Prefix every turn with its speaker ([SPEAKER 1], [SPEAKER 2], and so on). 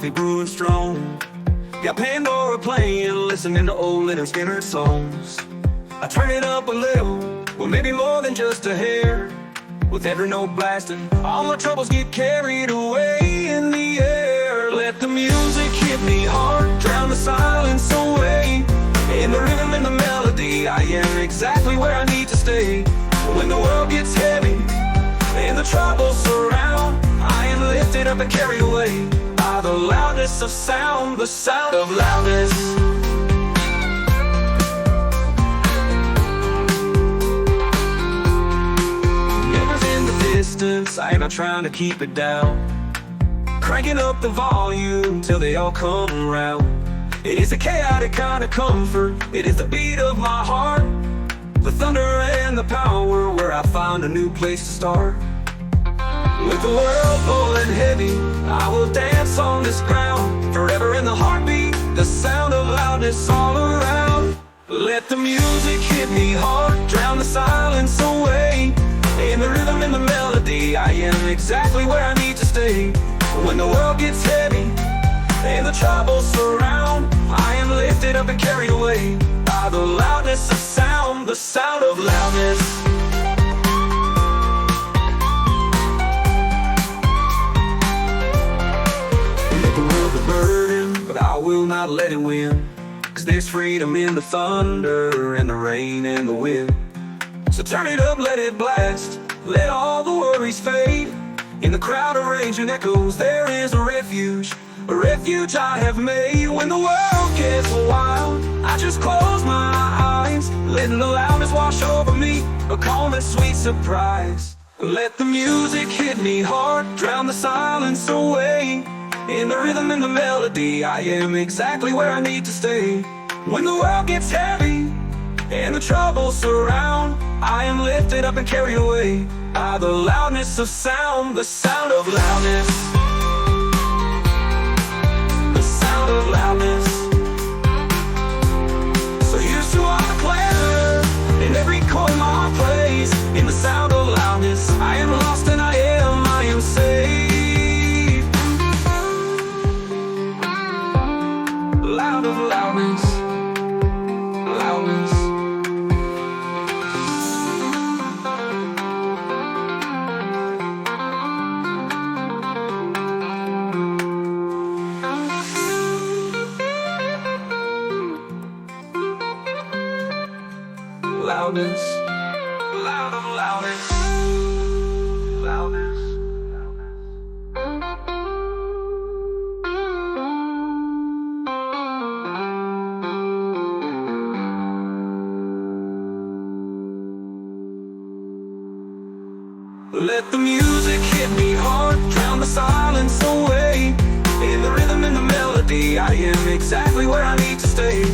[SPEAKER 1] coffee brewing strong. Got Pandora playing, listening to old Lynyrd Skynyrd songs. I turn it up a little, well maybe more than just a hair. With every note blasting, all my troubles get carried away in the air. Let the music hit me hard, drown the silence away. In the rhythm and the melody, I am exactly where I need to stay. When the world gets heavy and the troubles surround, I am lifted up and carried away by the loudness of sound, the sound of loudness. I ain't not trying to keep it down, cranking up the volume till they all come around. It is a chaotic kind of comfort, it is the beat of my heart, the thunder and the power where I find a new place to start. With the world pulling heavy, I will dance on this ground, forever in the heartbeat, the sound of loudness all around. Let the music hit me hard, drown the silence away. In the rhythm and the melody, I am exactly where I need to stay. When the world gets heavy and the troubles surround, I am lifted up and carried away by the loudness of sound, the sound of loudness. Make the world a burden, but I will not let it win. 'Cause there's freedom in the thunder and the rain and the wind. So turn it up, let it blast, let all the worries fade. In the crowd of raging echoes, there is a refuge I have made. When the world gets wild, I just close my eyes, letting the loudness wash over me, a calm and sweet surprise. Let the music hit me hard, drown the silence away. In the rhythm and the melody, I am exactly where I need to stay. When the world gets heavy and the troubles surround, I am lifted up and carried away by the loudness of sound, the sound of loudness. The sound of loudness. So here's to our declare, in every chord my praise. In the sound of loudness, I am lost and I am saved. Loud of loudness, loudness. Loudness, loud of loudness, loudness. Let the music hit me hard, drown the silence away. In the rhythm and the melody, I am exactly where I need to stay.